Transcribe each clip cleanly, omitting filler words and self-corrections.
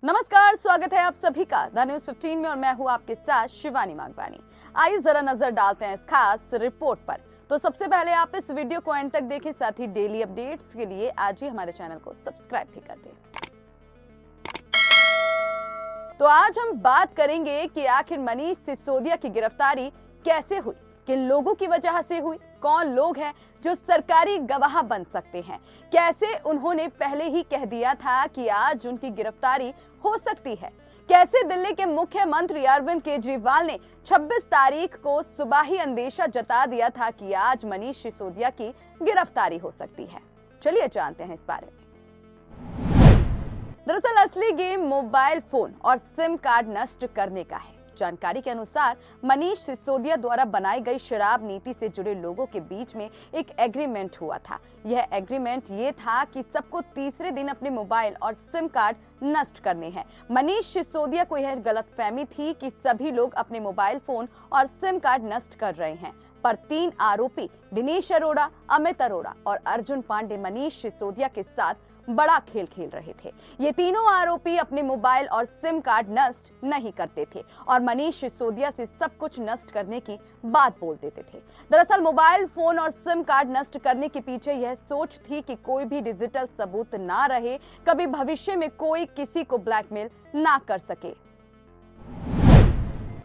नमस्कार, स्वागत है आप सभी का द न्यूज 15 में और मैं हूं आपके साथ शिवानी मांगवानी। आइए जरा नजर डालते हैं इस खास रिपोर्ट पर। तो सबसे पहले आप इस वीडियो को एंड तक देखें, साथ ही डेली अपडेट्स के लिए आज ही हमारे चैनल को सब्सक्राइब भी कर दें। तो आज हम बात करेंगे कि आखिर मनीष सिसोदिया की गिरफ्तारी कैसे हुई, किन लोगों की वजह से हुई, कौन लोग हैं जो सरकारी गवाह बन सकते हैं, कैसे उन्होंने पहले ही कह दिया था कि आज उनकी गिरफ्तारी हो सकती है, कैसे दिल्ली के मुख्यमंत्री अरविंद केजरीवाल ने 26 तारीख को सुबह ही अंदेशा जता दिया था कि आज मनीष सिसोदिया की गिरफ्तारी हो सकती है। चलिए जानते हैं इस बारे में। दरअसल असली गेम मोबाइल फोन और सिम कार्ड नष्ट करने का है। जानकारी के अनुसार मनीष सिसोदिया द्वारा बनाई गई शराब नीति से जुड़े लोगों के बीच में एक एग्रीमेंट हुआ था। यह एग्रीमेंट ये था कि सबको तीसरे दिन अपने मोबाइल और सिम कार्ड नष्ट करने हैं। मनीष सिसोदिया को यह गलतफहमी थी कि सभी लोग अपने मोबाइल फोन और सिम कार्ड नष्ट कर रहे हैं, पर 3 आरोपी दिनेश अरोड़ा, अमित अरोड़ा और अर्जुन पांडे मनीष सिसोदिया के साथ बड़ा खेल खेल रहे थे। ये तीनों आरोपी अपने मोबाइल और सिम कार्ड नष्ट नहीं करते थे और मनीष सिसोदिया से सब कुछ नष्ट करने की बात बोल देते थे। दरअसल मोबाइल फोन और सिम कार्ड नष्ट करने के पीछे यह सोच थी कि कोई भी डिजिटल सबूत ना रहे, कभी भविष्य में कोई किसी को ब्लैकमेल ना कर सके।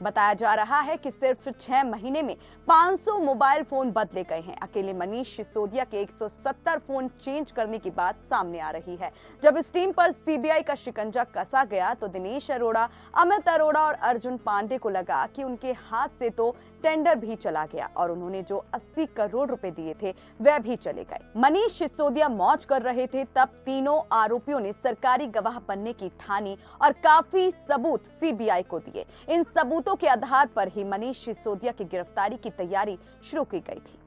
बताया जा रहा है कि सिर्फ 6 महीने में 500 मोबाइल फोन बदले गए हैं। अकेले मनीष सिसोदिया के 170 फोन चेंज करने की बात सामने आ रही है। जब इस टीम पर सीबीआई का शिकंजा कसा गया तो दिनेश अरोड़ा, अमित अरोड़ा और अर्जुन पांडे को लगा कि उनके हाथ से तो टेंडर भी चला गया और उन्होंने जो 80 करोड़ रुपए दिए थे वह भी चले गए। मनीष सिसोदिया मौज कर रहे थे तब तीनों आरोपियों ने सरकारी गवाह बनने की ठानी और काफी सबूत सीबीआई को दिए। इन सबूतों के आधार पर ही मनीष सिसोदिया की गिरफ्तारी की तैयारी शुरू की गई थी।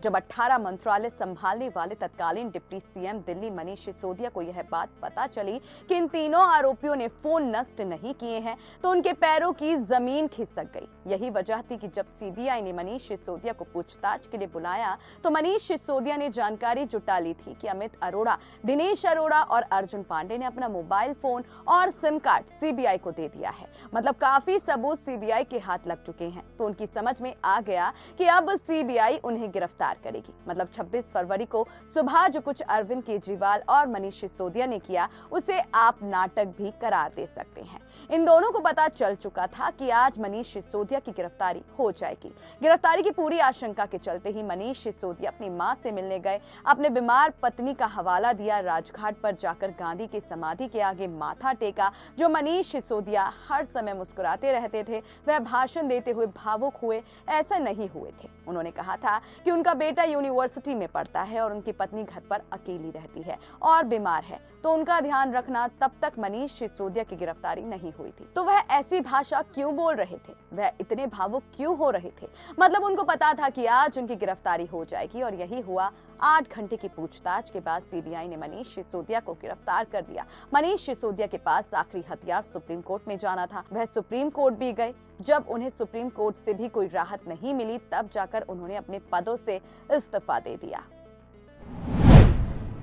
जब 18 मंत्रालय संभालने वाले तत्कालीन डिप्टी सीएम दिल्ली मनीष सिसोदिया को यह बात पता चली कि इन तीनों आरोपियों ने फोन नष्ट नहीं किए हैं तो उनके पैरों की जमीन खिसक गई। यही वजह थी कि जब सीबीआई ने मनीष सिसोदिया को पूछताछ के लिए बुलाया तो मनीष सिसोदिया ने जानकारी जुटा ली थी कि अमित अरोड़ा, दिनेश अरोड़ा और अर्जुन पांडे ने अपना मोबाइल फोन और सिम कार्ड सीबीआई को दे दिया है। मतलब काफी सबूत सीबीआई के हाथ लग चुके हैं। तो उनकी समझ में आ गया कि अब सीबीआई उन्हें गिरफ्तार करेगी। मतलब 26 फरवरी को सुबह जो कुछ अरविंद केजरीवाल और मनीष सिसोदिया ने किया उसे आप नाटक भी करार दे सकते हैं। इन दोनों को पता चल चुका था कि आज मनीष सिसोदिया की गिरफ्तारी हो जाएगी। गिरफ्तारी की पूरी आशंका के चलते ही मनीष सिसोदिया अपनी मां से मिलने गए, अपने बीमार पत्नी का हवाला दिया, राजघाट पर जाकर गांधी की समाधि के आगे माथा टेका। जो मनीष सिसोदिया हर समय मुस्कुराते रहते थे वह भाषण देते हुए भावुक हुए ऐसा नहीं हुए थे। उन्होंने कहा था कि उनका बेटा यूनिवर्सिटी में पढ़ता है और उनकी पत्नी घर पर अकेली रहती है और बीमार है, तो उनका ध्यान रखना। तब तक मनीष सिसोदिया की गिरफ्तारी नहीं हुई थी। तो वह ऐसी भाषा क्यों बोल रहे थे, वह इतने भावुक क्यों हो रहे थे? मतलब उनको पता था कि आज उनकी गिरफ्तारी हो जाएगी और यही हुआ। 8 घंटे की पूछताछ के बाद सीबीआई ने मनीष सिसोदिया को गिरफ्तार कर दिया। मनीष सिसोदिया के पास आखिरी हथियार सुप्रीम कोर्ट में जाना था। वह सुप्रीम कोर्ट भी गए। जब उन्हें सुप्रीम कोर्ट से भी कोई राहत नहीं मिली तब जाकर उन्होंने अपने पदों से इस्तीफा दे दिया।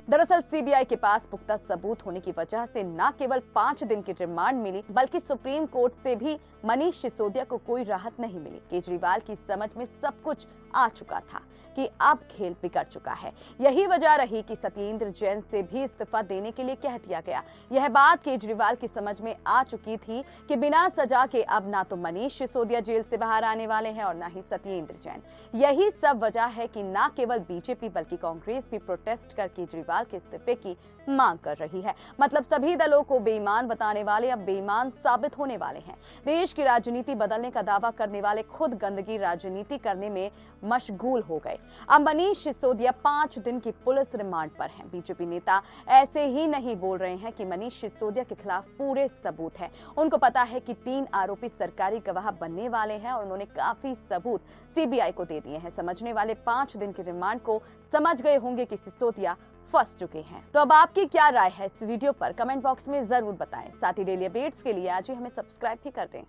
दरअसल सीबीआई के पास पुख्ता सबूत होने की वजह से न केवल 5 दिन की रिमांड मिली बल्कि सुप्रीम कोर्ट से भी मनीष सिसोदिया को कोई राहत नहीं मिली। केजरीवाल की समझ में सब कुछ आ चुका था कि अब खेल बिगड़ चुका है। यही वजह रही कि सत्येंद्र जैन से भी इस्तीफा देने के लिए कह दिया गया। यह बात केजरीवाल की समझ में आ चुकी थी कि बिना सजा के अब ना तो मनीष सिसोदिया जेल से बाहर आने वाले हैं और ना ही सत्येंद्र जैन। यही सब वजह है कि न केवल बीजेपी बल्कि कांग्रेस भी प्रोटेस्ट कर केजरीवाल के इस्तीफे की मांग कर रही है। मतलब सभी दलों को बेईमान बताने वाले अब बेईमान साबित होने वाले हैं। देश की राजनीति बदलने का दावा करने वाले खुद गंदगी राजनीति करने में मशगूल हो गए। अब मनीष सिसोदिया 5 दिन की पुलिस रिमांड पर हैं। बीजेपी नेता ऐसे ही नहीं बोल रहे हैं कि मनीष सिसोदिया के खिलाफ पूरे सबूत हैं। उनको पता है कि 3 आरोपी सरकारी गवाह बनने वाले हैं और उन्होंने काफी सबूत सीबीआई को दे दिए हैं। समझने वाले 5 दिन की रिमांड को समझ गए होंगे कि सिसोदिया फंस चुके हैं। तो अब आपकी क्या राय है इस वीडियो पर कमेंट बॉक्स में जरूर बताएं। साथ ही डेली अपडेट्स के लिए आज ही हमें सब्सक्राइब भी कर दें।